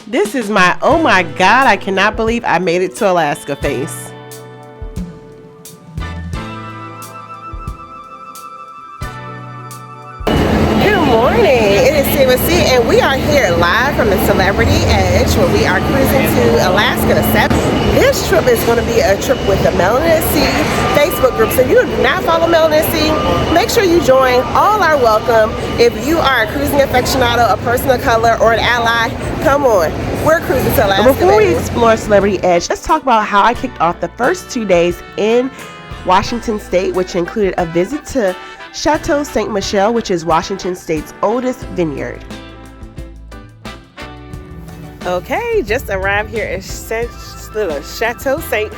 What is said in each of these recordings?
This is my oh my god, I cannot believe I made it to Alaska face. Good morning, it is CMC and we are here live from the Celebrity Edge where we are cruising to Alaska to This trip is going to be a trip with the Melanin Sea Facebook group. So if you do not follow Melanin Sea, make sure you join. All are welcome. If you are a cruising aficionado, a person of color, or an ally, come on. We're cruising to Alaska. Before we explore Celebrity Edge, let's talk about how I kicked off the first 2 days in Washington State, which included a visit to Chateau Ste. Michelle, which is Washington State's oldest vineyard. Okay, just arrived here at Chateau St.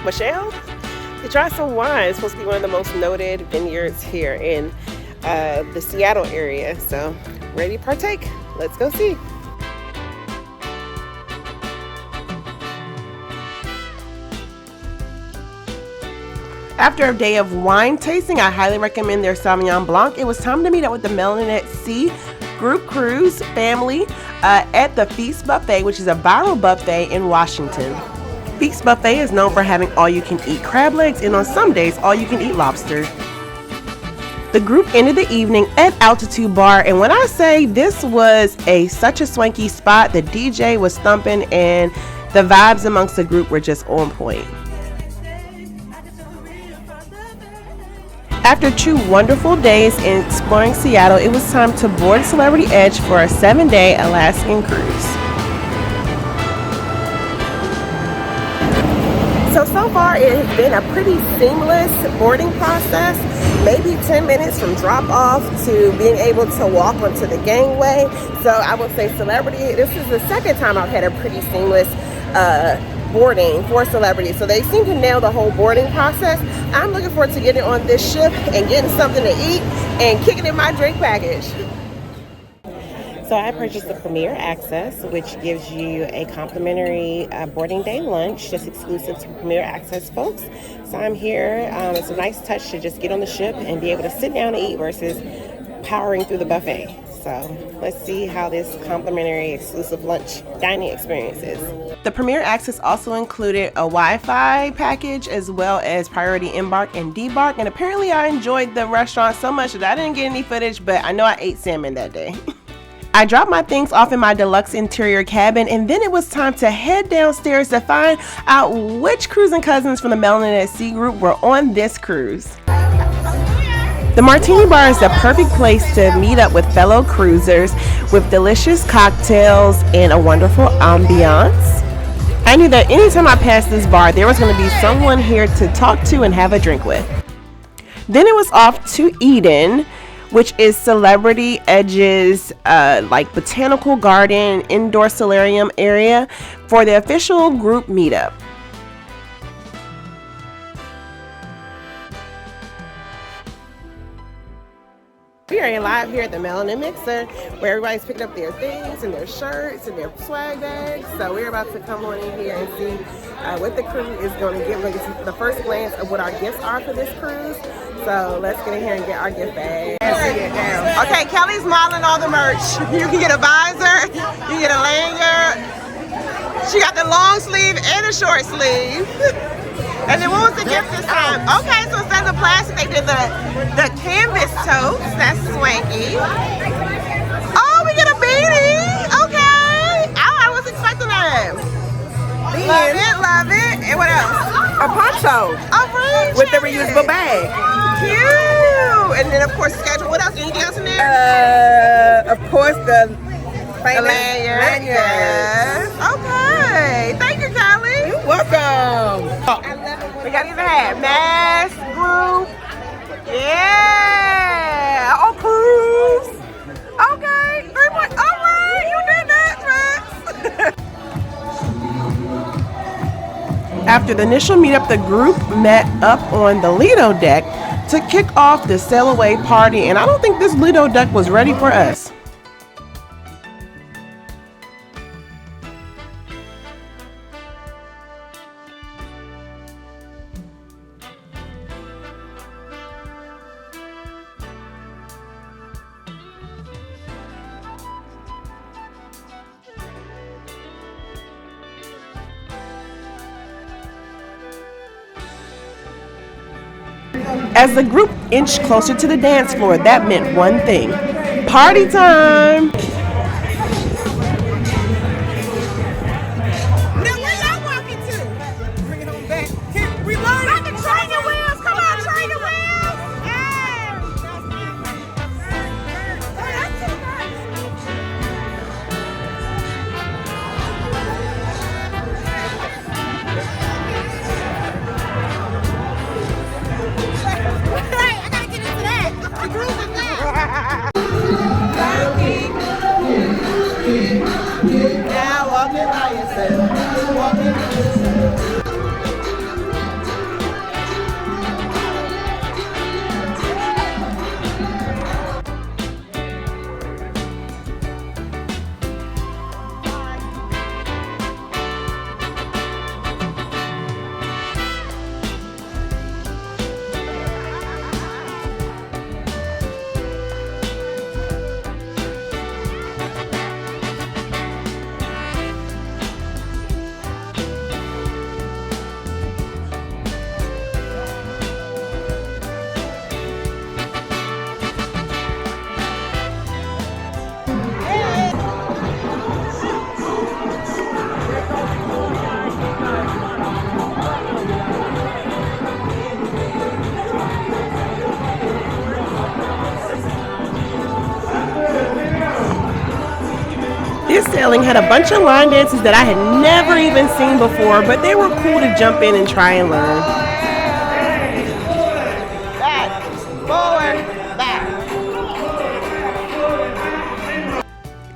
Michelle to try some wine. It's supposed to be one of the most noted vineyards here in the Seattle area. So, ready to partake? Let's go see. After a day of wine tasting, I highly recommend their Sauvignon Blanc. It was time to meet up with the Melanin Sea group cruise family at the Feast Buffet, which is a viral buffet in Washington. Feast Buffet is known for having all-you-can-eat crab legs and on some days all-you-can-eat lobster. The group ended the evening at Altitude Bar, and when I say this was such a swanky spot, the DJ was thumping and the vibes amongst the group were just on point. After 2 wonderful days in exploring Seattle, it was time to board Celebrity Edge for a 7-day Alaskan cruise. So far it has been a pretty seamless boarding process. Maybe 10 minutes from drop off to being able to walk onto the gangway. So I would say Celebrity, this is the second time I've had a pretty seamless boarding for Celebrity. So they seem to nail the whole boarding process. I'm looking forward to getting on this ship and getting something to eat and kicking in my drink package. So I purchased the Premier Access, which gives you a complimentary boarding day lunch, just exclusive to Premier Access folks. So I'm here. It's a nice touch to just get on the ship and be able to sit down and eat versus powering through the buffet. So let's see how this complimentary exclusive lunch dining experience is. The Premier Access also included a Wi-Fi package as well as priority embark and debark. And apparently I enjoyed the restaurant so much that I didn't get any footage, but I know I ate salmon that day. I dropped my things off in my deluxe interior cabin, and then it was time to head downstairs to find out which cruising cousins from the Melanin Sea group were on this cruise. The Martini Bar is the perfect place to meet up with fellow cruisers with delicious cocktails and a wonderful ambiance. I knew that anytime I passed this bar, there was going to be someone here to talk to and have a drink with. Then it was off to Eden, which is Celebrity Edge's botanical garden indoor solarium area for the official group meetup. We are live here at the Melanin Mixer where everybody's picking up their things and their shirts and their swag bags. So we're about to come on in here and see what the crew is going to give. We're going to get the first glance of what our gifts are for this cruise. So let's get in here and get our gift bag. Okay, Kelly's modeling all the merch. You can get a visor, you get a lanyard. She got the long sleeve and the short sleeve. And then what was the gift this time? Okay, so instead of the plastic, they did the canvas totes. That's swanky. Oh, we get a beanie. Okay. I was expecting that. Love it. And what else? A poncho. With the reusable bag. Cute. And then, of course, schedule. What else? Anything else in there? Of course, the lanyard. Yes. Okay. Thank you, Carlene. You're welcome. We got even have mask, group. Yeah. Oh, cruise. Okay. 3 points. All right. You did that, Rex. After the initial meetup, the group met up on the Lido deck to kick off the sail away party, and I don't think this Lido deck was ready for us. As the group inched closer to the dance floor, that meant one thing: party time! Now where y'all walking to? Bring it on back. Here, we learn. Got the training wheels. Come on, training wheels. Yeah. Hey, I gotta get into that. The groove is that. Now walking by yourself. Walking by yourself. This sailing had a bunch of line dances that I had never even seen before, but they were cool to jump in and try and learn. Back, forward, back.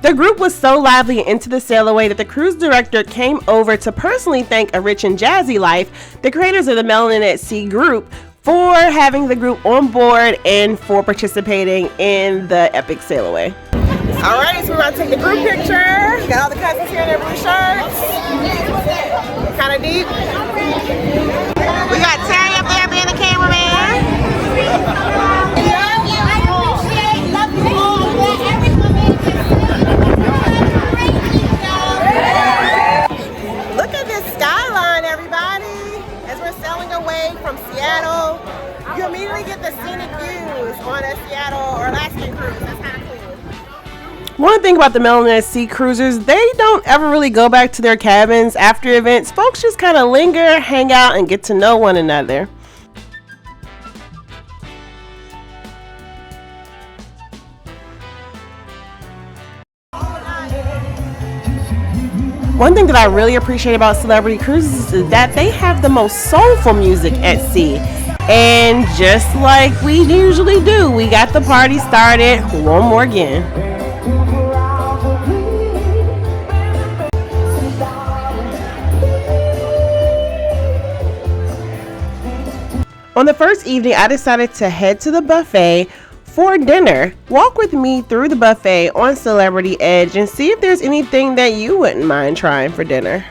The group was so lively and into the sail away that the cruise director came over to personally thank A Rich and Jazzy Life, the creators of the Melanin at Sea group, for having the group on board and for participating in the epic sail away. Alright, so we're about to take the group picture. Got all the cousins here in their blue shirts. Kind of deep. We got Terry up there being the cameraman. Look at this skyline, everybody. As we're sailing away from Seattle, you immediately get the scenic views on a Seattle or Alaskan cruise. That's kind of cool. One thing about the Melanin at Sea cruisers, they don't ever really go back to their cabins after events. Folks just kind of linger, hang out, and get to know one another. One thing that I really appreciate about Celebrity Cruises is that they have the most soulful music at sea. And just like we usually do, we got the party started one more again. On the first evening, I decided to head to the buffet for dinner. Walk with me through the buffet on Celebrity Edge and see if there's anything that you wouldn't mind trying for dinner.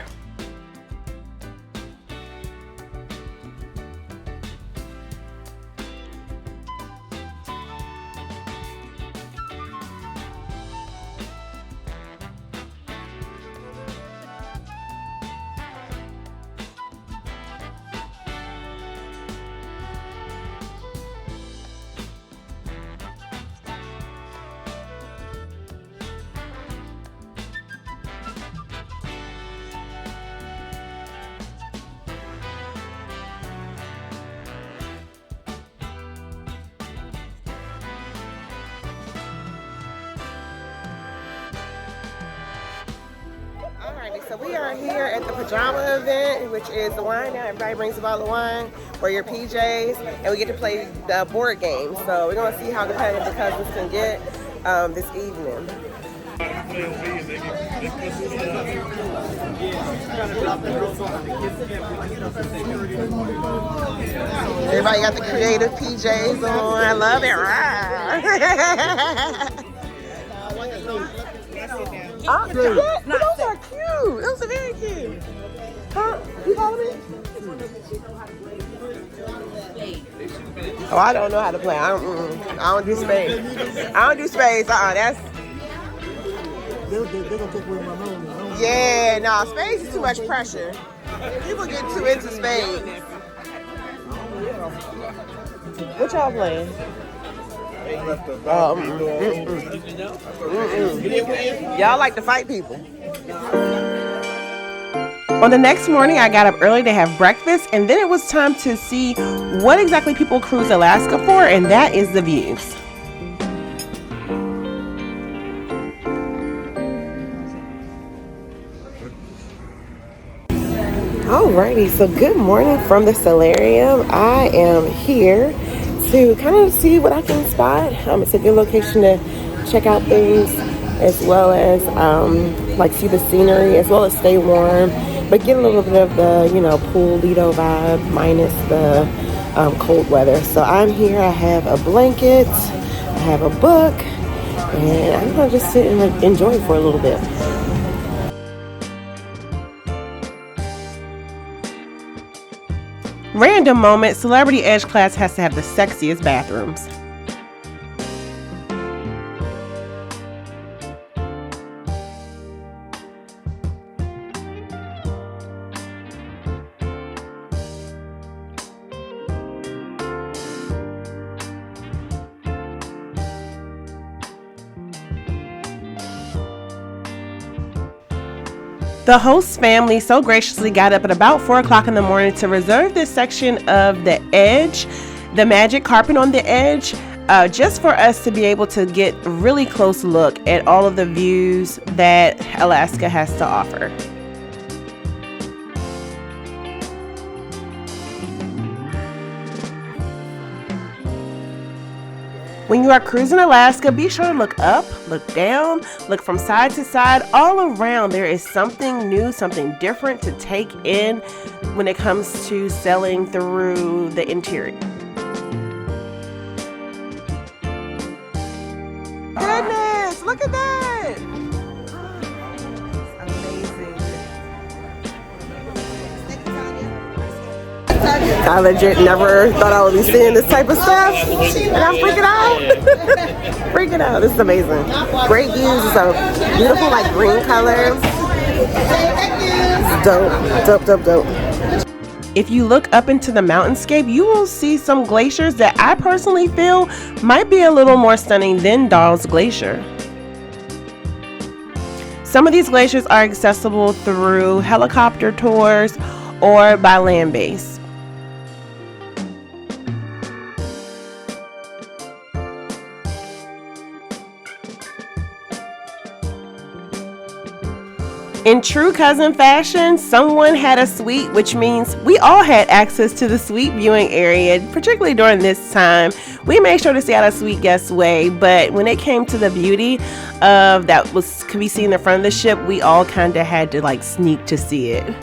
So we are here at the pajama event, which is the wine now. Everybody brings a bottle of wine or your PJs, and we get to play the board game. So we're going to see how competitive the cousins can get this evening. Everybody got the creative PJs on. I love it. Yeah, those are cute. Those are very cute. Huh? You follow me? Oh, I don't know how to play. I don't do spades. I don't do spades. That's. They're gonna take away my money. Yeah, no, spades is too much pressure. People get too into spades. What y'all playing? Y'all like to fight people. On the next morning, I got up early to have breakfast, and then it was time to see what exactly people cruise Alaska for, and that is the views. Alrighty, so good morning from the solarium. I am here to kind of see what I can spot. It's a good location to check out things, as well as like see the scenery, as well as stay warm, but get a little bit of the, you know, pool Lido vibe minus the cold weather. So I'm here. I have a blanket, I have a book, and I'm gonna just sit and enjoy for a little bit. Random moment, Celebrity Edge class has to have the sexiest bathrooms. The host family so graciously got up at about 4 o'clock in the morning to reserve this section of the edge, the magic carpet on the edge, just for us to be able to get a really close look at all of the views that Alaska has to offer. When you are cruising Alaska, be sure to look up, look down, look from side to side. All around there is something new, something different to take in when it comes to sailing through the interior. Goodness, look at that! I legit never thought I would be seeing this type of stuff, and I'm freaking out. Freaking out. This is amazing. Great views. It's a beautiful, like, green color. Dope. If you look up into the mountainscape, you will see some glaciers that I personally feel might be a little more stunning than Dawes Glacier. Some of these glaciers are accessible through helicopter tours or by land base. In true cousin fashion, someone had a suite, which means we all had access to the suite viewing area, particularly during this time. We made sure to stay out of suite guest way, but when it came to the beauty of that could be seen in the front of the ship, we all kind of had to like sneak to see it.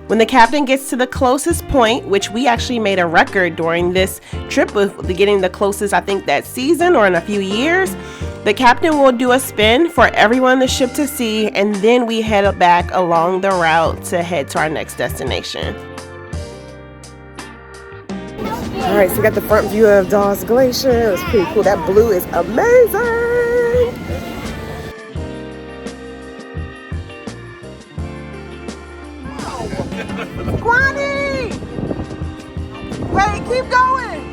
When the captain gets to the closest point, which we actually made a record during this trip with getting the closest, I think that season or in a few years, the captain will do a spin for everyone on the ship to see, and then we head back along the route to head to our next destination. All right, so we got the front view of Dawes Glacier. It was pretty cool. That blue is amazing. Kwani! Wait, keep going.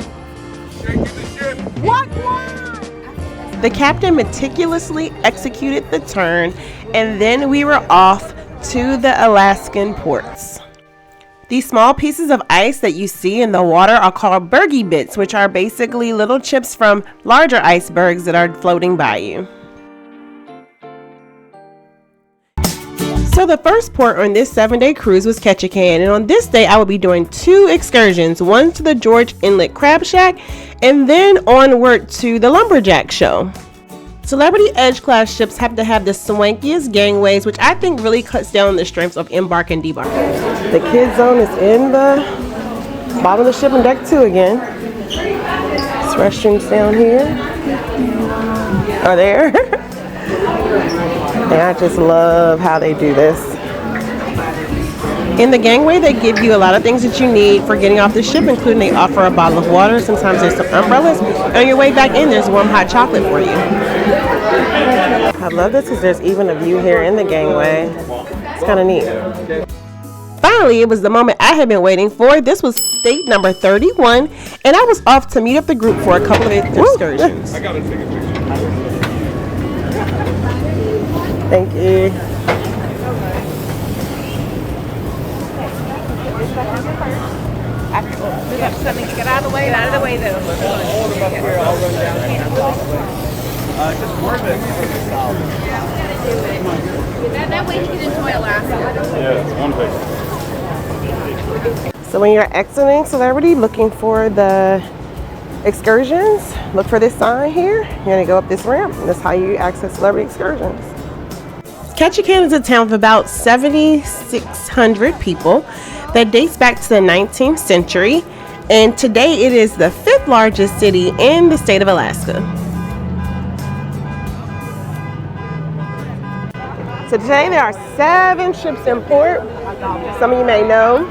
Shaking the ship. What? The captain meticulously executed the turn, and then we were off to the Alaskan ports. These small pieces of ice that you see in the water are called bergy bits, which are basically little chips from larger icebergs that are floating by you. So the first port on this 7-day cruise was Ketchikan, and on this day I will be doing 2 excursions, one to the George Inlet Crab Shack and then onward to the Lumberjack Show. Celebrity Edge class ships have to have the swankiest gangways, which I think really cuts down the strengths of embark and debark. The kids zone is in the bottom of the ship on deck 2 again. There's restrooms down here. Are there? And I just love how they do this. In the gangway, they give you a lot of things that you need for getting off the ship, including they offer a bottle of water. Sometimes there's some umbrellas. On your way back in, there's warm hot chocolate for you. I love this because there's even a view here in the gangway. It's kind of neat. Finally, it was the moment I had been waiting for. This was state number 31, and I was off to meet up the group for a couple of excursions. I gotta take a picture. Thank you. Get out of the way, though. Just warm it. That way you can enjoy Alaska. Yeah, it's one picture. So when you're exiting Celebrity looking for the excursions, look for this sign here. You're gonna go up this ramp, and that's how you access Celebrity excursions. Ketchikan is a town of about 7,600 people that dates back to the 19th century, and today it is the 5th largest city in the state of Alaska. So today there are 7 ships in port. Some of you may know.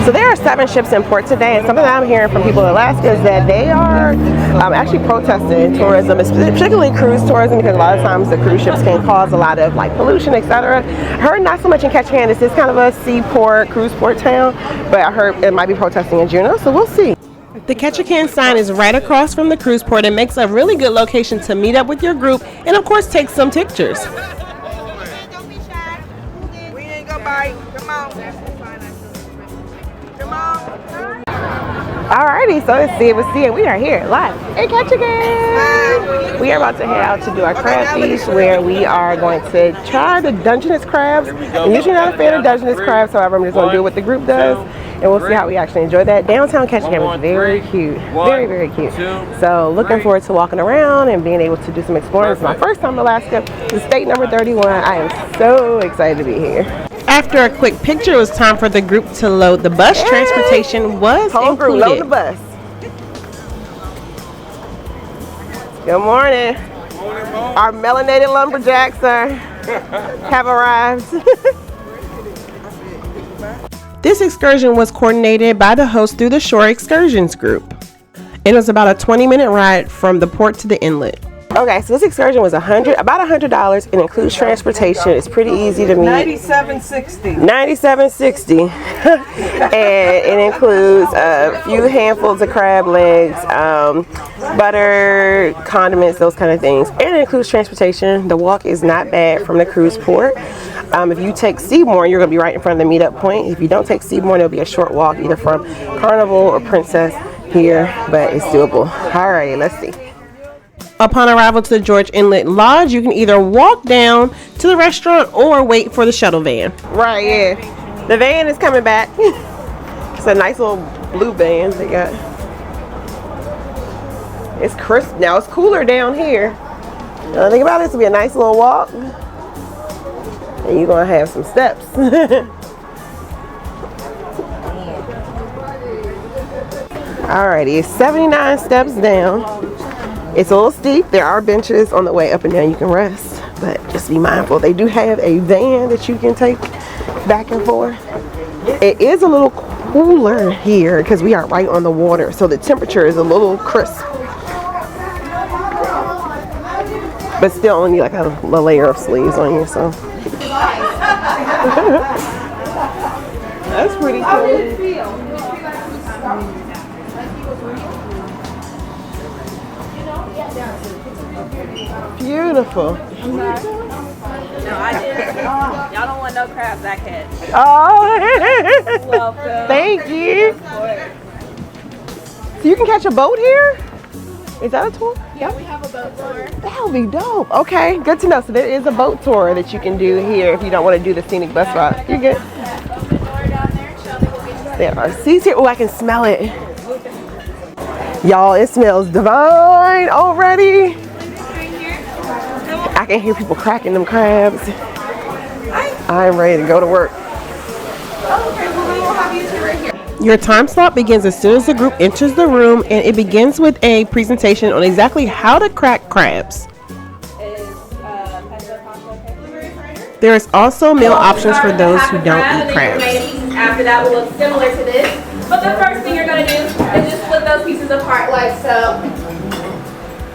So there are 7 ships in port today, and something that I'm hearing from people in Alaska is that they are actually protesting tourism, particularly cruise tourism, because a lot of times the cruise ships can cause a lot of like pollution, etc. I heard not so much in Ketchikan. This is kind of a seaport, cruise port town, but I heard it might be protesting in Juneau, so we'll see. The Ketchikan sign is right across from the cruise port and makes a really good location to meet up with your group and of course take some pictures. Don't be shy. We ain't gonna bite. Come on. Come on. Alrighty, so let's see. We are here live in Ketchikan. We are about to head out to do our crab feast, where we are going to try the Dungeness crabs. I'm usually not a fan of Dungeness crabs, however, I'm just going to do what the group does, and we'll see how we actually enjoy that. Downtown Ketchikan is very cute, very, very cute. So looking forward to walking around and being able to do some exploring. It's my first time in Alaska. It's state number 31. I am so excited to be here. After a quick picture, it was time for the group to load the bus. Yay! Transportation was Whole included. Group, load the bus. Good morning. Our melanated lumberjacks have arrived. This excursion was coordinated by the host through the Shore Excursions group. It was about a 20-minute ride from the port to the inlet. Okay, so this excursion was about $100. It includes transportation. It's pretty easy to meet. $97.60. $97.60. And it includes a few handfuls of crab legs, butter, condiments, those kind of things. And it includes transportation. The walk is not bad from the cruise port. If you take Seymour, you're going to be right in front of the meetup point. If you don't take Seymour, there'll be a short walk either from Carnival or Princess here, but it's doable. Alrighty, let's see. Upon arrival to the George Inlet Lodge, you can either walk down to the restaurant or wait for the shuttle van. Right, yeah. The van is coming back. It's a nice little blue van they got. It's crisp now. It's cooler down here. Think about it. This will be a nice little walk. And you're going to have some steps. Alrighty, it's 79 steps down. It's a little steep. There are benches on the way up and down you can rest, but just be mindful. They do have a van that you can take back and forth. It is a little cooler here because we are right on the water, so the temperature is a little crisp. But still only like a layer of sleeves on you, so. That's pretty cool. Beautiful. No, I didn't. Y'all don't want no crabs I catch. Oh, Welcome. thank you. So you can catch a boat here? Is that a tour? Yeah, we have a boat tour. That would be dope. Okay, good to know. So there is a boat tour that you can do here if you don't want to do the scenic bus route. You're good. There are seats here. Oh, I can smell it. Y'all, it smells divine already. I can hear people cracking them crabs. I'm ready to go to work. Your time slot begins as soon as the group enters the room, and it begins with a presentation on exactly how to crack crabs. There is also meal options for those who don't eat crabs. After that will look similar to this. But the first thing you're going to do is just split those pieces apart like so.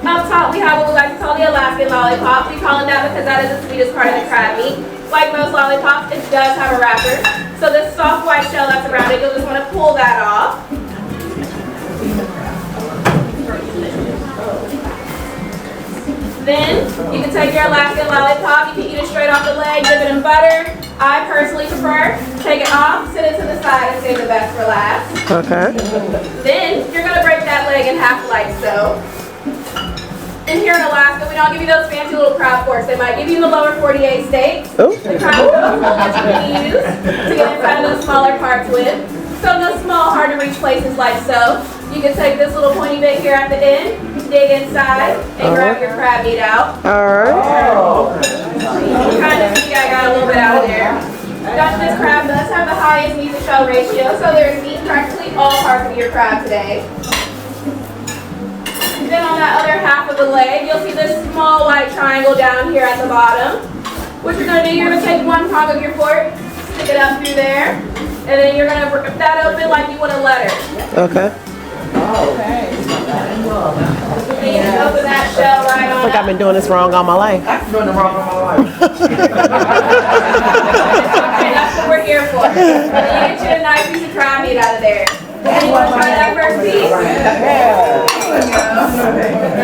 Up top we have what we like to call the Alaskan lollipop. We call it that because that is the sweetest part of the crab meat. Like most lollipops, it does have a wrapper. So this soft white shell that's around it, you'll just want to pull that off. Then you can take your Alaskan lollipop, you can eat it straight off the leg, dip it in butter. I personally prefer take it off, sit it to the side, and save the best for last. Okay. Then you're gonna break that leg in half like so. And here in Alaska, we don't give you those fancy little crab forks. They might give you in the lower 48 states. Oh. The crab forks that you can use to get inside of those smaller parts with. So in those small, hard to reach places like so, you can take this little pointy bit here at the end, dig inside, and grab your crab meat out. Alright. You kind of see I got a little bit out of there. This crab does have the highest meat to shell ratio, so there's meat in practically all parts of your crab today. Then on that other half of the leg, you'll see this small white triangle down here at the bottom. What you're going to do, you're going to take one prong of your fork, stick it up through there, and then you're going to rip that open like you would a letter. Okay. And you can open that shell right on I think I've been doing this wrong all my life. I'm doing it wrong all my life. Okay, that's what we're here for. And then you get you a nice piece of crab meat out of there. And you want to try that first piece?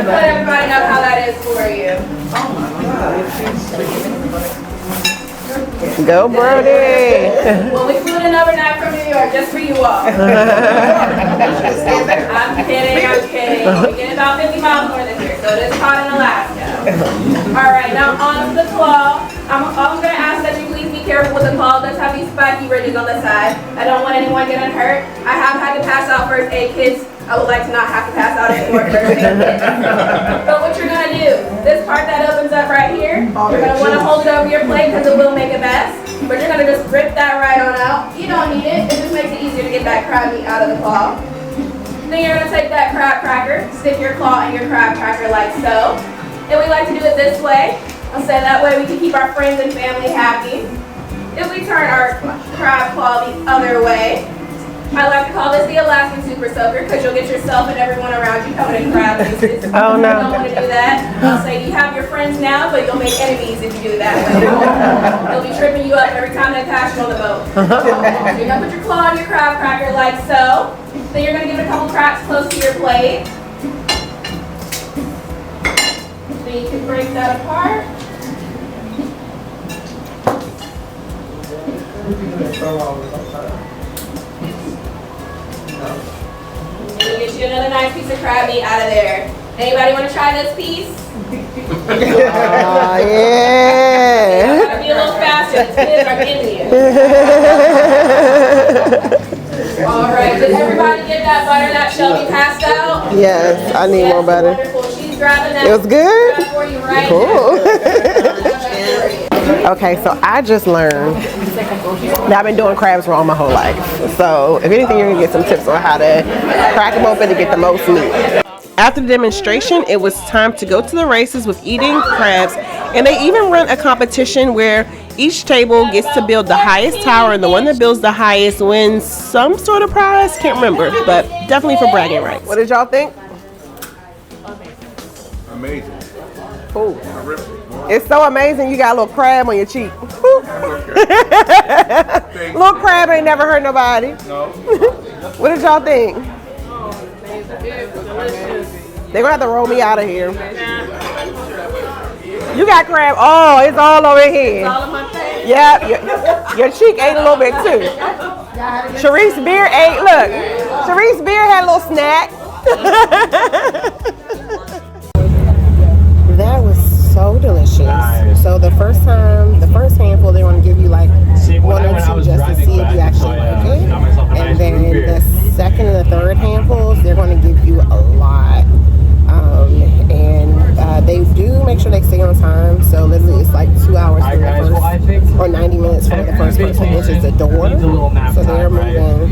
Let everybody know how that is for you. Go, Brody. Well, we flew in overnight from New York just for you all. I'm kidding. We get about 50 miles more than here, so it is hot in Alaska. All right, now on to the claw. I'm going to ask that you please be careful with the claw. Let's have these spiky ridges on the side. I don't want anyone getting hurt. I have had to pass out first aid kits. I would like to not have to pass out any more first aid kits. But what you're going to do, this part that opens up right here, you're going to want to hold it over your plate because it will make a mess. But you're going to just rip that right on out. You don't need it. It just makes it easier to get that crab meat out of the claw. Then you're going to take that crab cracker, stick your claw in your crab cracker like so. And we like to do it this way. I'll say that way we can keep our friends and family happy. If we turn our crab claw the other way, I like to call this the Alaskan Super Soaker because you'll get yourself and everyone around you covered in crab juices. Oh, no. You don't want to do that. I'll say you have your friends now, but you'll make enemies if you do it that way. They'll be tripping you up every time they pass you on the boat. So you're going to put your claw on your crab cracker like so. Then you're going to give it a couple cracks close to your plate. Then you can break that apart. And you get you another nice piece of crab meat out of there. Anybody want to try this piece? Yeah. Gotta be a little faster. The kids are getting you. All right. Did everybody get that butter that Shelby passed out? Yes, I need more butter. Wonderful. She's grabbing that. It was good? For you right Cool. now. Okay, so I just learned that I've been doing crabs wrong my whole life. So if anything, you're gonna get some tips on how to crack them open to get the most meat. After the demonstration, it was time to go to the races with eating crabs, and they even run a competition where each table gets to build the highest tower, and the one that builds the highest wins some sort of prize. Can't remember, but definitely for bragging rights. What did y'all think? Amazing. Cool. It's so amazing you got a little crab on your cheek. Little crab ain't never hurt nobody. No. What did y'all think? They're gonna have to roll me out of here. You got crab. Oh, it's all over here. Yeah, your cheek ate a little bit too. Sharice's beard ate. Look, Sharice's beard had a little snack. That was so delicious. Nice. So the first handful, they want to give you like one or two just to see if you actually like it. And then the second and the third handfuls, they're going to give you a lot. And they do make sure they stay on time. So literally it's like 2 hours for the first, or 90 minutes for the first person, which is the door. So they're moving.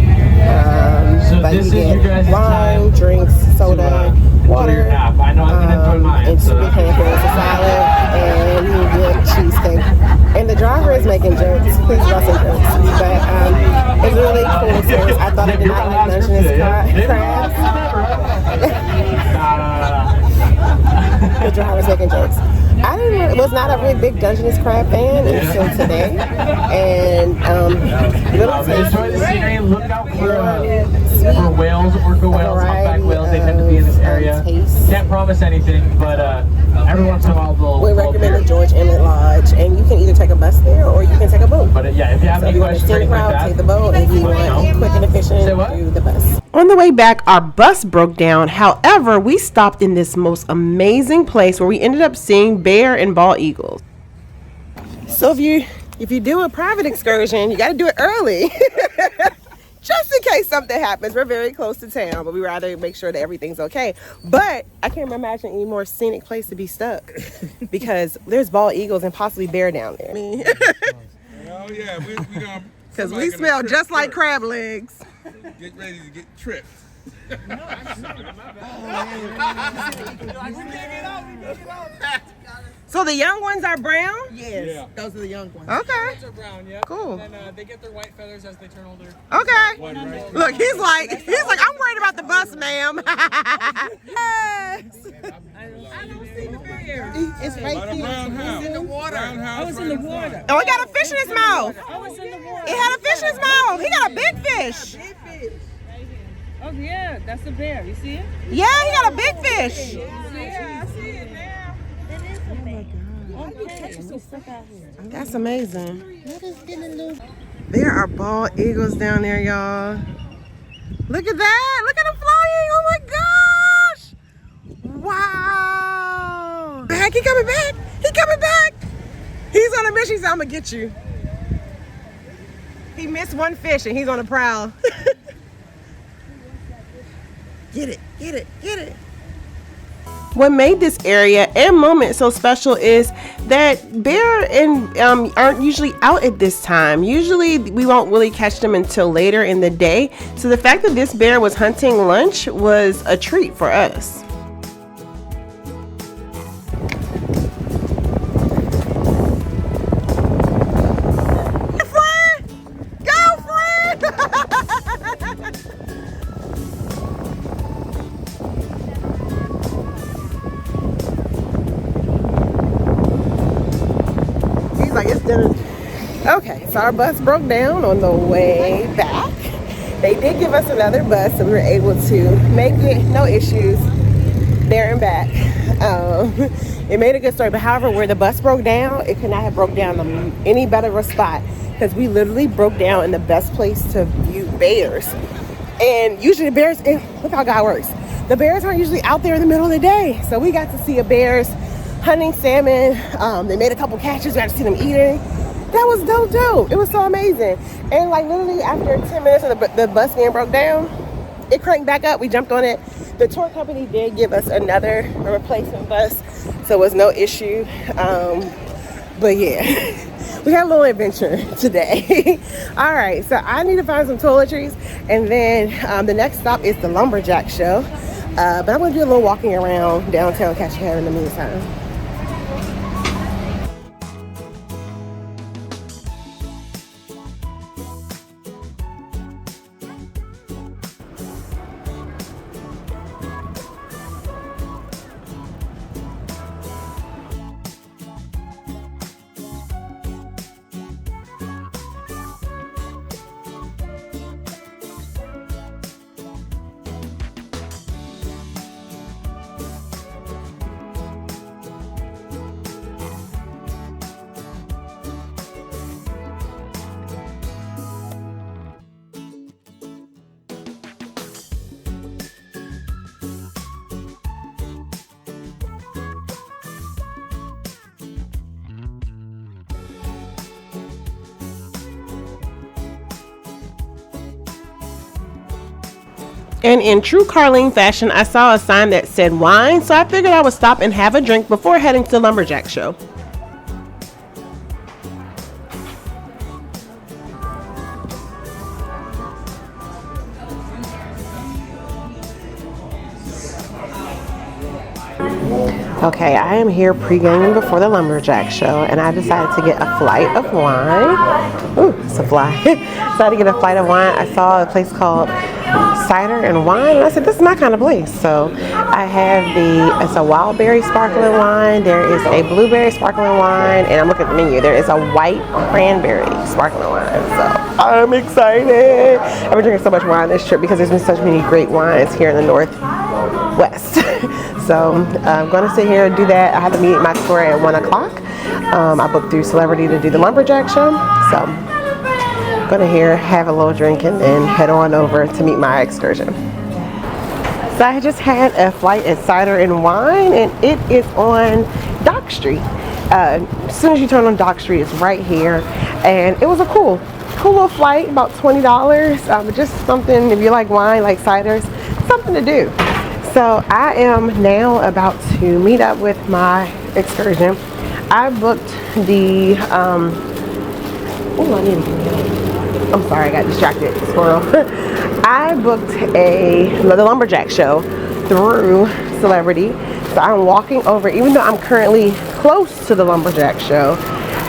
But you get wine, drinks, soda, water, and 2 big handfuls of salad, and you get cheesecake. And the driver is making jokes. Please don't say jokes. But it's really cool service. I thought I did not like Dungeness crabs. The driver's making jokes. I was not a really big Dungeness crab fan until today, and enjoy the scenery. Look out for whales, orca whales, humpback whales. They tend to be in this area. Can't promise anything, but every once in a while we recommend the George Inlet Lodge, and you can either take a bus there or you can take a boat. But yeah, if you have any questions or anything like that, take the boat. If you want quick and efficient, do the bus. On the way back, our bus broke down. However, we stopped in this most amazing place where we ended up seeing bear and bald eagles. So if you do a private excursion, you got to do it early. Just in case something happens. We're very close to town, but we rather make sure that everything's okay. But I can't imagine any more scenic place to be stuck because there's bald eagles and possibly bear down there. Oh yeah, we gonna because we smell just like crab legs. Get ready to get tripped. So the young ones are brown? Yes, Yeah. those are the young ones. Okay. Are brown, yeah. Cool. And they get their white feathers as they turn older. Okay. Look, he's like, I'm worried about the bus, ma'am. Yes. I don't see the bear. It's By right the there. brown house. in the water. Brown house. I was in the water. Oh, he got a fish in his mouth. I was in the water. He had a fish in his mouth. He got a big fish. Big fish. Oh yeah, that's a bear. You see it? Yeah, he got a big fish. Yeah, I see it now. It is a bear. Oh my God. That's amazing. There are bald eagles down there, y'all. Look at that. Look at them flying. Oh my gosh. Wow. Back. He coming back. He coming back. He's on a mission. He said, I'm going to get you. He missed one fish and he's on the prowl. Get it. Get it. Get it. What made this area and moment so special is that bear and aren't usually out at this time. Usually we won't really catch them until later in the day. So the fact that this bear was hunting lunch was a treat for us. Okay, so our bus broke down on the way back. They did give us another bus, so we were able to make it, no issues, there and back. It made a good story, but however, where the bus broke down, it could not have broke down any better of a spot because we literally broke down in the best place to view bears. And usually the bears, look how God works. The bears aren't usually out there in the middle of the day, so we got to see a bears hunting salmon. They made a couple catches, we got to see them eating. That was dope. It was so amazing. And like literally after 10 minutes of the bus being broke down, it cranked back up. We jumped on it. The tour company did give us a replacement bus, so it was no issue. But yeah, we had a little adventure today. All right, so I need to find some toiletries, and then the next stop is the Lumberjack show. But I'm gonna do a little walking around downtown CashApp in the meantime. And in true Carlene fashion, I saw a sign that said wine, so I figured I would stop and have a drink before heading to the Lumberjack show. Okay, I am here pre-gaming before the Lumberjack show, and I decided to get a flight of wine. Ooh, it's a fly. Decided to get a flight of wine. I saw a place called cider and wine. And I said, this is my kind of place. So I have it's a wild berry sparkling wine. There is a blueberry sparkling wine. And I'm looking at the menu. There is a white cranberry sparkling wine. So I'm excited. I've been drinking so much wine this trip because there's been such many great wines here in the Northwest. So I'm going to sit here and do that. I have to meet my tour at 1 o'clock. I booked through Celebrity to do the lumberjack show. So I'm going to here have a little drink and then head on over to meet my excursion. So I just had a flight at Cider and Wine, and it is on Dock Street. As soon as you turn on Dock Street, it's right here. And it was a cool little flight, about $20. Just something, if you like wine, like ciders, something to do. So I am now about to meet up with my excursion. I booked the, I'm sorry, I got distracted, squirrel. I booked the lumberjack show through Celebrity. So I'm walking over, even though I'm currently close to the lumberjack show,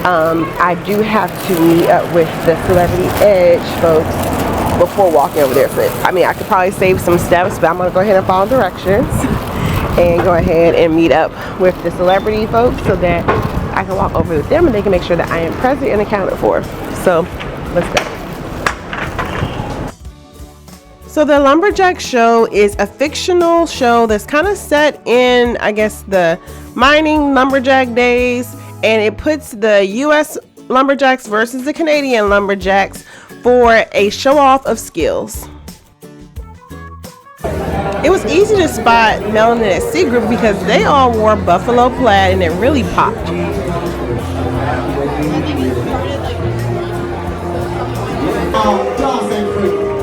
I do have to meet up with the Celebrity Edge folks before walking over there. So, I mean, I could probably save some steps, but I'm going to go ahead and follow directions and go ahead and meet up with the Celebrity folks so that I can walk over with them and they can make sure that I am present and accounted for. So, let's go. So the Lumberjack Show is a fictional show that's kind of set in, I guess, the mining lumberjack days, and it puts the U.S. lumberjacks versus the Canadian lumberjacks for a show-off of skills. It was easy to spot Melanin and C Group because they all wore buffalo plaid and it really popped.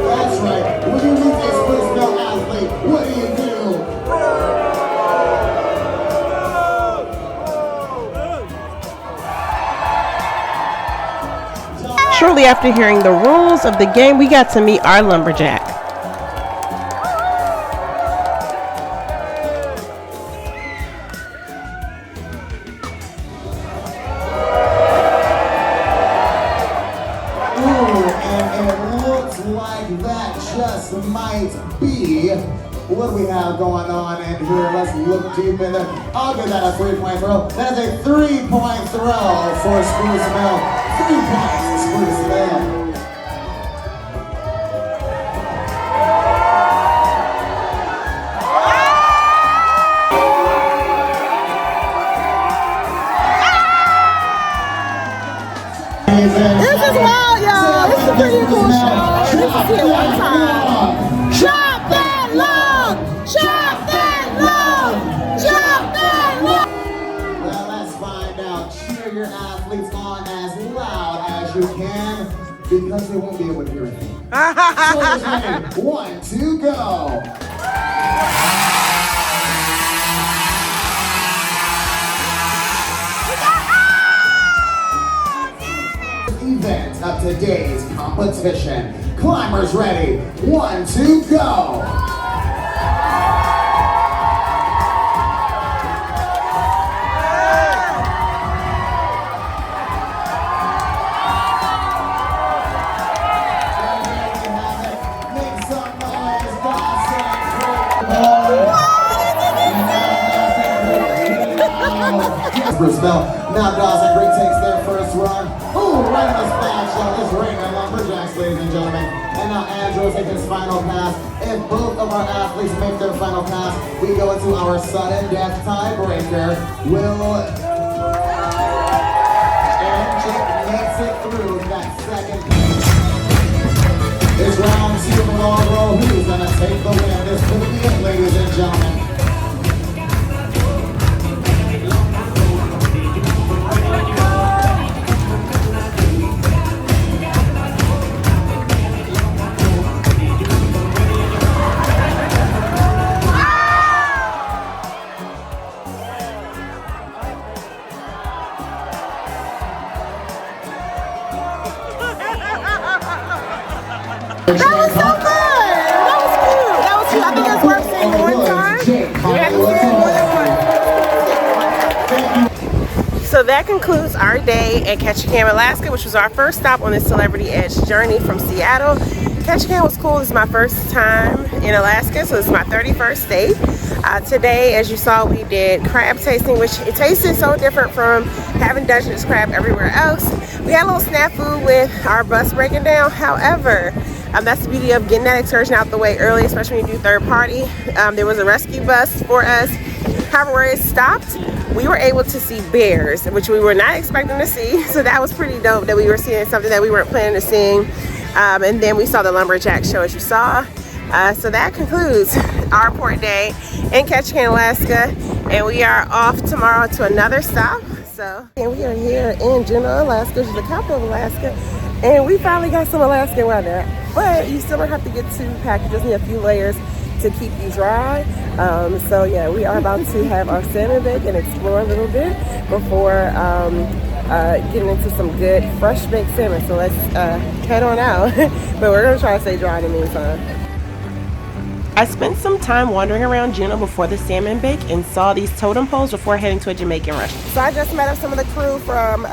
That's right. When you meet this first male athlete, what do you do? Shortly after hearing the rules of the game, we got to meet our lumberjack. Might be what we have going on in here. Let's look deep in there. I'll give that a 3-point throw. That is a 3-point throw for Spruce Mill. 3 points for Spruce Mill. This is wild, y'all. This is a pretty cool show. This is here one time. Chop that log! Chop that log! Chop that log! Well, let's find out. Cheer your athletes on as loud as you can because they won't be able to hear anything. So let's ready. 1, 2, go! Event of today's competition. Climbers ready. 1, 2, go! Make some noise, Dawson. Now Dawson Creek takes their first run. Ooh, right in the splash on this Raymond Lumberjacks, ladies and gentlemen. And now Andrew will take his final pass. If both of our athletes make their final pass, we go into our sudden death tiebreaker. And Chip makes it through that second. It's round 2 inaugural. Who's gonna take the win? This could be it, ladies and gentlemen. That was so good! That was cute! That was cute. I think it's worth seeing one time. So that concludes our day at Ketchikan, Alaska, which was our first stop on this Celebrity Edge journey from Seattle. Ketchikan was cool. It's my first time in Alaska, so it's my 31st day. Today, as you saw, we did crab tasting, which it tasted so different from having Dungeness crab everywhere else. We had a little snafu with our bus breaking down. However, that's the beauty of getting that excursion out the way early, especially when you do third party. There was a rescue bus for us. However, where it stopped, we were able to see bears, which we were not expecting to see. So that was pretty dope that we were seeing something that we weren't planning to see. And then we saw the lumberjack show, as you saw. So that concludes our port day in Ketchikan, Alaska. And we are off tomorrow to another stop. And we are here in Juneau, Alaska, which is the capital of Alaska. And we finally got some Alaskan weather. But you still don't have to get too packed. You just need a few layers to keep you dry. So yeah, we are about to have our salmon bake and explore a little bit before getting into some good fresh baked salmon. So let's head on out. But we're gonna try to stay dry in the meantime. I spent some time wandering around Juneau before the salmon bake and saw these totem poles before heading to a Jamaican restaurant. So I just met up some of the crew from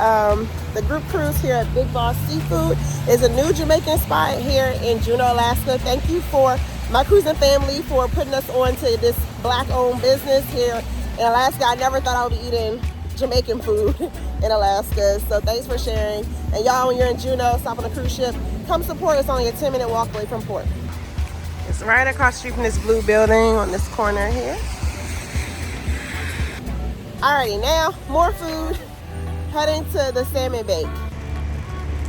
the group cruise here at Big Boss Seafood. It's a new Jamaican spot here in Juneau, Alaska. Thank you for my cruising family for putting us on to this black-owned business here in Alaska. I never thought I would be eating Jamaican food in Alaska, so thanks for sharing. And y'all, when you're in Juneau, stop on a cruise ship, come support us. Only a 10-minute walk away from port. It's right across the street from this blue building on this corner here. Alrighty, now more food. Heading to the salmon bake.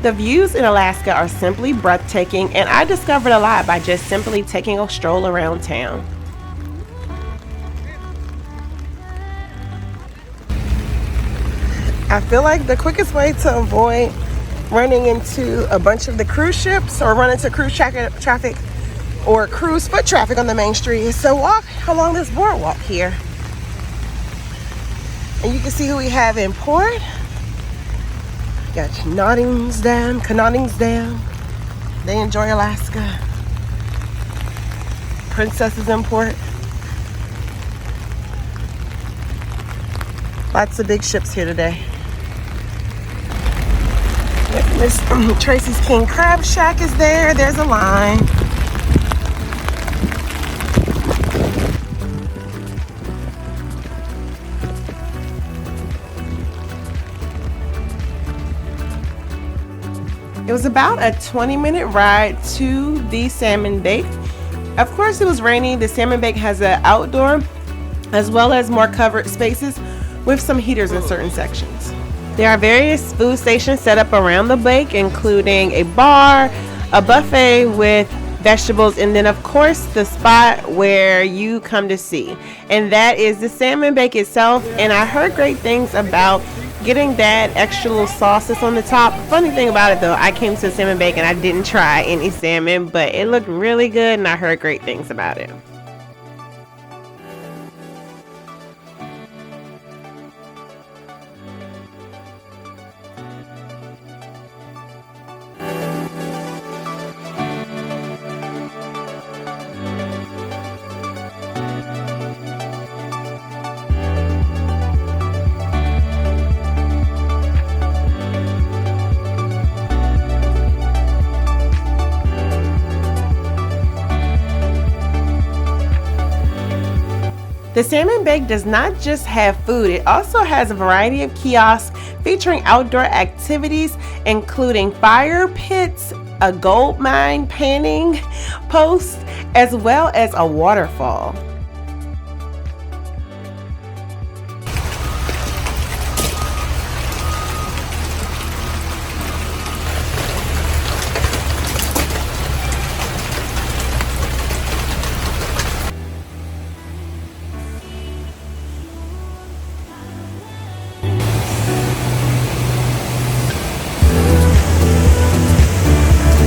The views in Alaska are simply breathtaking, and I discovered a lot by just simply taking a stroll around town. I feel like the quickest way to avoid running into a bunch of the cruise ships or run into cruise traffic or cruise foot traffic on the main street is to walk along this boardwalk here. And you can see who we have in port. Got Canoddings Dam. They enjoy Alaska. Princess is in port. Lots of big ships here today. Miss Tracy's King Crab Shack is there. There's a line. It was about a 20-minute ride to the salmon bake. Of course, it was rainy. The salmon bake has an outdoor as well as more covered spaces with some heaters in certain sections. There are various food stations set up around the bake, including a bar, a buffet with vegetables, and then of course the spot where you come to see, and that is the salmon bake itself. And I heard great things about getting that extra little sauce that's on the top. Funny thing about it though, I came to the salmon bake and I didn't try any salmon, but it looked really good and I heard great things about it. The salmon bake does not just have food, it also has a variety of kiosks featuring outdoor activities, including fire pits, a gold mine panning post, as well as a waterfall.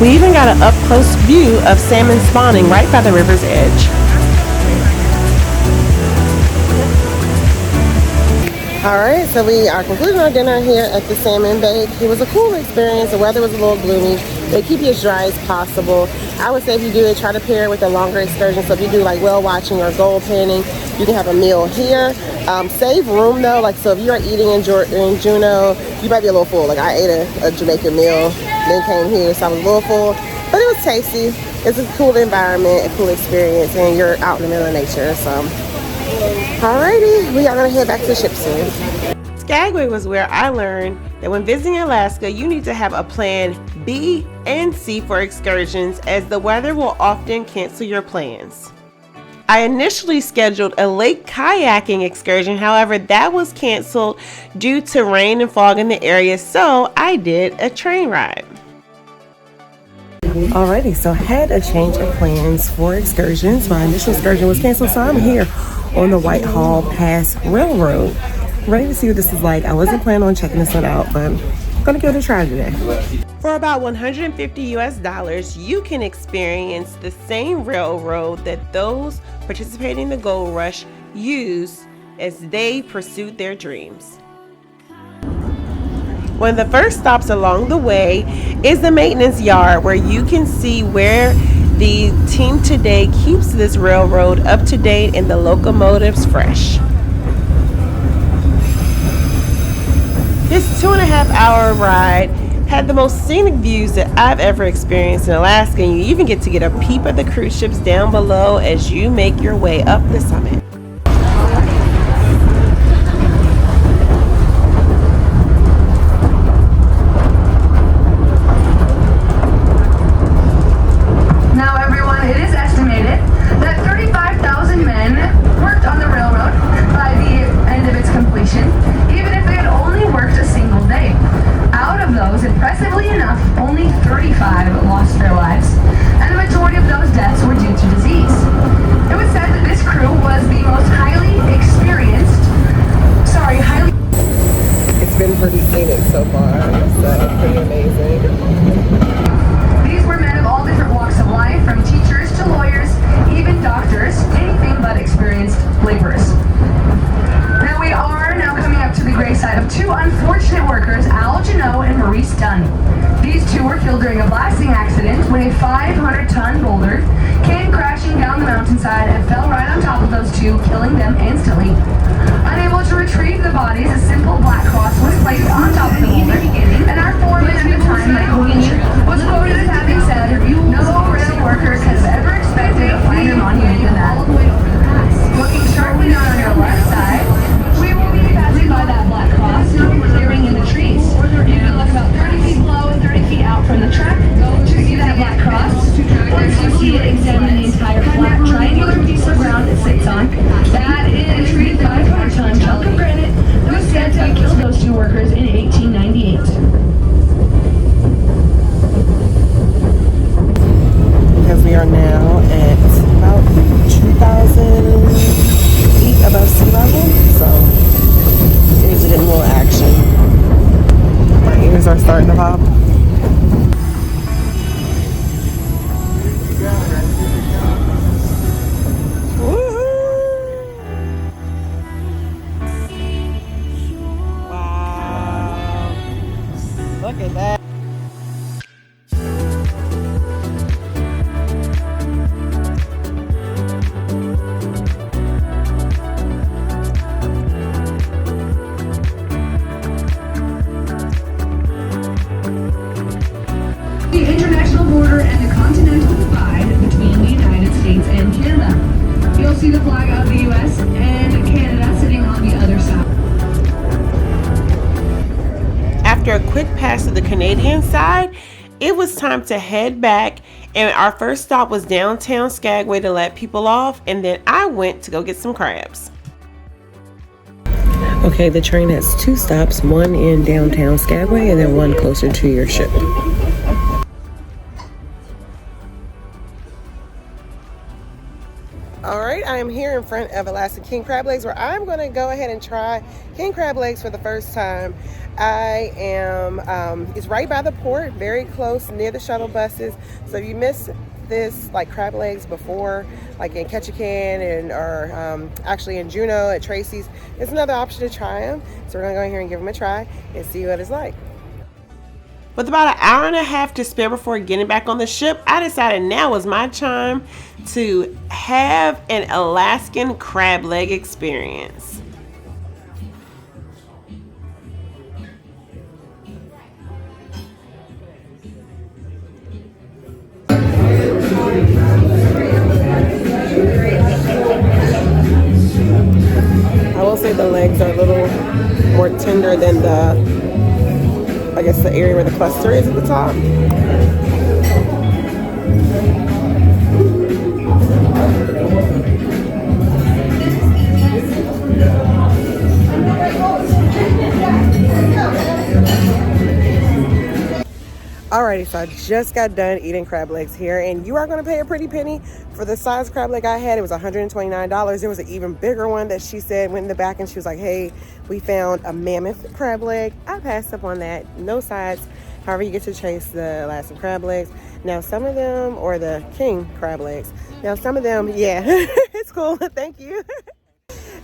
We even got an up-close view of salmon spawning right by the river's edge. Alright, so we are concluding our dinner here at the salmon bake. It was a cool experience. The weather was a little gloomy. They keep you as dry as possible. I would say if you do it, try to pair it with a longer excursion. So if you do like whale watching or gold panning, you can have a meal here. Save room though, like so if you're eating in Juneau, you might be a little full. Like I ate a Jamaican meal, then came here, so I was a little full, but it was tasty. it's a cool environment, a cool experience, and you're out in the middle of nature. So, alrighty, we are gonna head back to the ship soon. Skagway was where I learned that when visiting Alaska, you need to have a plan B and C for excursions, as the weather will often cancel your plans. I initially scheduled a lake kayaking excursion, however, that was canceled due to rain and fog in the area, so I did a train ride. Alrighty, so I had a change of plans for excursions. My initial excursion was canceled, so I'm here on the Whitehall Pass Railroad. Ready to see what this is like. I wasn't planning on checking this one out, but I'm gonna give it a try today. For about $150 US, you can experience the same railroad that those participating in the gold rush used as they pursued their dreams. One of the first stops along the way is the maintenance yard, where you can see where the team today keeps this railroad up to date and the locomotives fresh. This 2.5-hour ride had the most scenic views that I've ever experienced in Alaska, and you even get to get a peep at the cruise ships down below as you make your way up the summit. Now everyone, it is estimated that 35,000 men worked on the railroad by the end of its completion, even if they had only worked a single day. Out of those, impressively enough, only 35 lost their lives, and the majority of those deaths were due to disease. It was said that this crew was the most highly It's been pretty scenic so far, so pretty amazing. These were men of all different walks of life, from teachers to lawyers, even doctors, anything but experienced laborers. Now we are coming up to the graveside of two unfortunate workers, Al Janot and Maurice Dunn. These two were killed during a blasting accident when a 500-ton boulder came crashing down the mountainside and fell right on top of those two, killing them instantly. Unable to retrieve the bodies, a simple black cross was placed on top of the boulder, and our foreman at the time, Michael Reid, was quoted as having said, "No rail workers have ever expected a finer monument than that." Looking sharply down on your left side, we will be passing by that black cross, clearing in the trees. You can look about 30 feet below and 30 feet out from the track to see that black cross. Once you see it, examine the entire flat triangular piece of ground it sits on. That is 500-ton chunk of granite that was said to have killed those two workers in 1898. Because we are now at about 2,000 feet above sea level, so it's getting a little action. My ears are starting to pop. Wow. Look at that. The international border and the continental divide between the United States and Canada. You'll see the flag of the U.S. and Canada sitting on the other side. After a quick pass to the Canadian side, it was time to head back, and our first stop was downtown Skagway to let people off, and then I went to go get some crabs. Okay, the train has two stops, one in downtown Skagway and then one closer to your ship. Alright, I am here in front of Alaska King Crab Legs, where I'm going to go ahead and try King Crab Legs for the first time. I am, it's right by the port, very close, near the shuttle buses. So if you miss this, like crab legs before, like in Ketchikan and or actually in Juneau at Tracy's, it's another option to try them. So we're going to go in here and give them a try and see what it's like. With about an hour and a half to spare before getting back on the ship, I decided now was my time to have an Alaskan crab leg experience. say the legs are a little more tender than I guess the area where the cluster is at the top. Alrighty, so I just got done eating crab legs here, and you are going to pay a pretty penny for the size crab leg I had. It was $129. There was an even bigger one that she said went in the back, and she was like, hey, we found a mammoth crab leg. I passed up on that. No sides. However, you get to chase the Alaskan crab legs. Now, some of them, or the king crab legs. Now, some of them, yeah, it's cool. Thank you.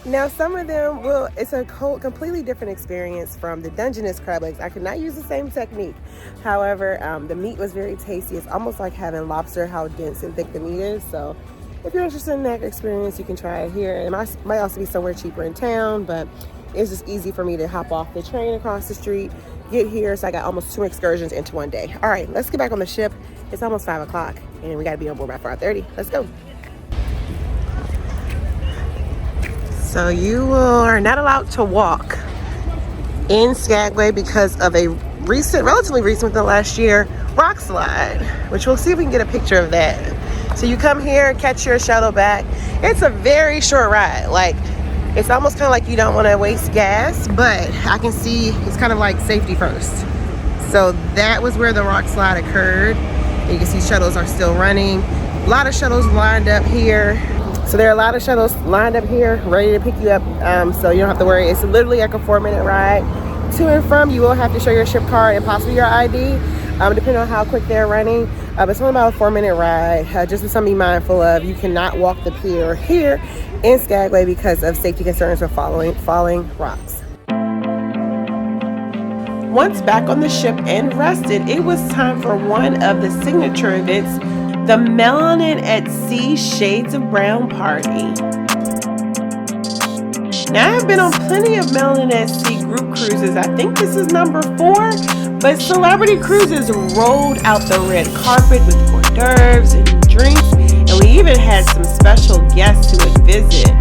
Now, some of them it's a completely different experience from the Dungeness crab legs. I could not use the same technique. However, the meat was very tasty. It's almost like having lobster, how dense and thick the meat is. So if you're interested in that experience, you can try it here. It might also be somewhere cheaper in town, but it's just easy for me to hop off the train across the street, get here. So I got almost 2 excursions into one day. All right, let's get back on the ship. It's almost 5 o'clock and we got to be on board by 5:30. Let's go. So you are not allowed to walk in Skagway because of a relatively recent, within the last year, rock slide, which we'll see if we can get a picture of that. So you come here, catch your shuttle back. It's a very short ride. Like, it's almost kind of like you don't want to waste gas, but I can see it's kind of like safety first. So that was where the rock slide occurred. And you can see shuttles are still running. A lot of shuttles lined up here. So there are a lot of shuttles lined up here, ready to pick you up, so you don't have to worry. It's literally like a 4-minute ride to and from. You will have to show your ship card and possibly your ID, depending on how quick they're running. But it's only about a 4-minute ride. Just something to be mindful of. You cannot walk the pier here in Skagway because of safety concerns with falling rocks. Once back on the ship and rested, it was time for one of the signature events, the Melanin at Sea Shades of Brown Party. Now, I've been on plenty of Melanin at Sea group cruises. I think this is number 4, but Celebrity Cruises rolled out the red carpet with hors d'oeuvres and drinks, and we even had some special guests who would visit.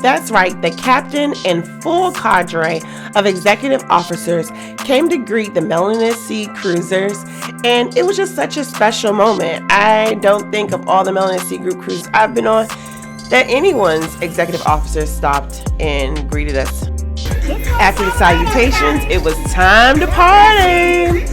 That's right, the captain and full cadre of executive officers came to greet the Melanin at Sea cruisers, and it was just such a special moment. I don't think of all the Melanin at Sea group cruises I've been on that anyone's executive officers stopped and greeted us. After the salutations, it was time to party.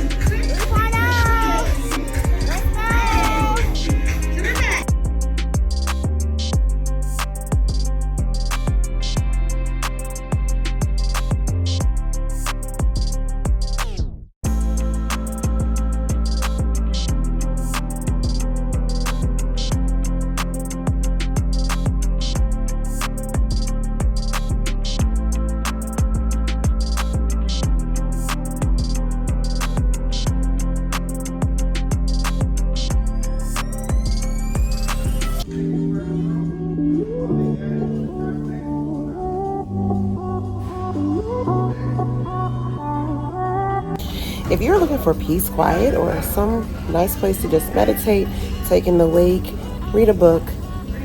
If you're looking for peace, quiet, or some nice place to just meditate, take in the wake, read a book,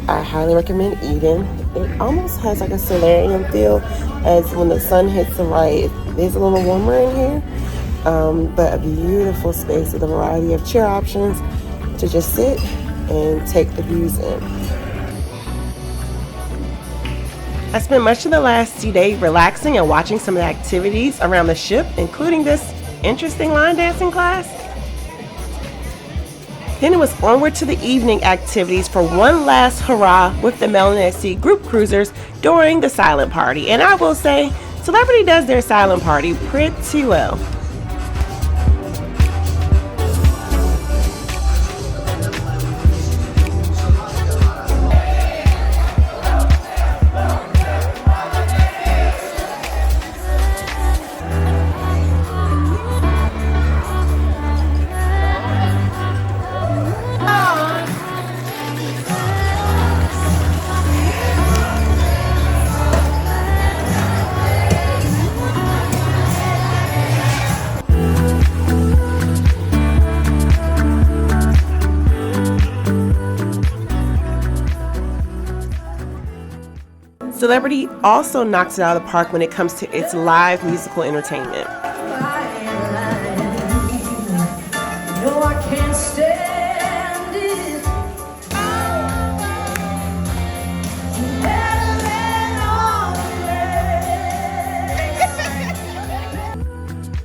I highly recommend Eden. It almost has like a solarium feel, as when the sun hits the right, it is a little warmer in here, but a beautiful space with a variety of chair options to just sit and take the views in. I spent much of the last day relaxing and watching some of the activities around the ship, including this interesting line dancing class. Then it was onward to the evening activities for one last hurrah with the Melanin at Sea group cruisers during the silent party. And I will say, Celebrity does their silent party pretty well. Celebrity also knocks it out of the park when it comes to its live musical entertainment. No, I can't stand it.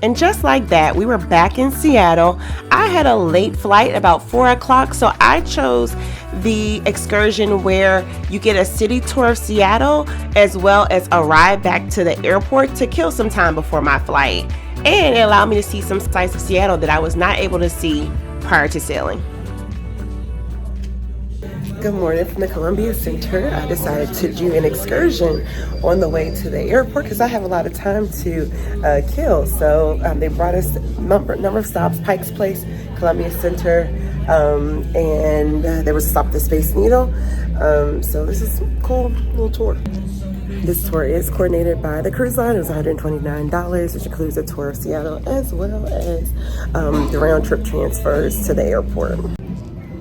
And just like that, we were back in Seattle. I had a late flight, about 4 o'clock, so I chose the excursion where you get a city tour of Seattle as well as a ride back to the airport to kill some time before my flight. And it allowed me to see some sights of Seattle that I was not able to see prior to sailing. Good morning from the Columbia Center. I decided to do an excursion on the way to the airport because I have a lot of time to kill. So they brought us number of stops: Pike's Place, Columbia Center, and there was a stop at the Space Needle. So this is a cool little tour. This tour is coordinated by the cruise line. It was $129, which includes a tour of Seattle as well as the round trip transfers to the airport.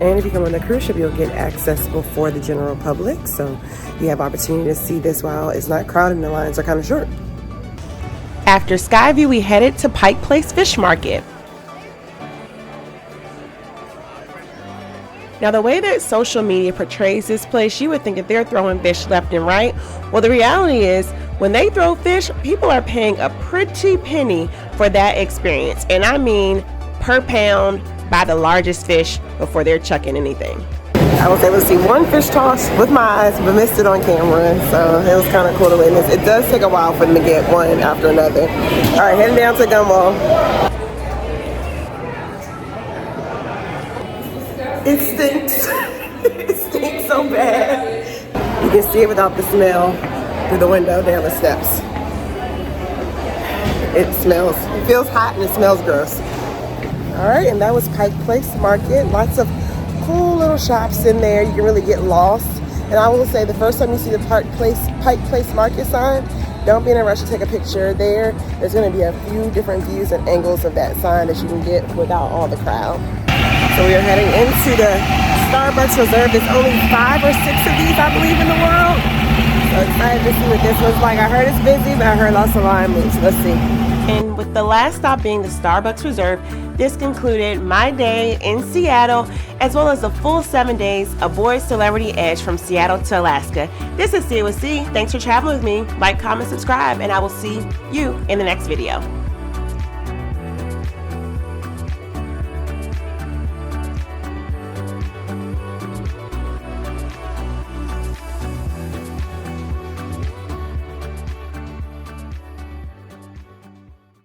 And if you come on the cruise ship, you'll get access before the general public. So you have opportunity to see this while it's not crowded and the lines are kind of short. After Skyview, we headed to Pike Place Fish Market. Now, the way that social media portrays this place, you would think that they're throwing fish left and right. Well, the reality is, when they throw fish, people are paying a pretty penny for that experience. And I mean per pound, by the largest fish before they're chucking anything. I was able to see one fish toss with my eyes, but missed it on camera, so it was kind of cool to witness. It does take a while for them to get one after another. All right, heading down to Gumball. It stinks. It stinks so bad. You can see it without the smell through the window down the steps. It smells. It feels hot and it smells gross. All right, and that was Pike Place Market. Lots of cool little shops in there. You can really get lost. And I will say, the first time you see the Pike Place Market sign, don't be in a rush to take a picture there. There's going to be a few different views and angles of that sign that you can get without all the crowd. So we are heading into the Starbucks Reserve. There's only 5 or 6 of these, I believe, in the world. So excited to see what this one's like. I heard it's busy, but I heard lots of line moves. Let's see. And with the last stop being the Starbucks Reserve, this concluded my day in Seattle, as well as the full 7 days aboard Celebrity Edge from Seattle to Alaska. This is Sia with C. Thanks for traveling with me. Like, comment, subscribe, and I will see you in the next video.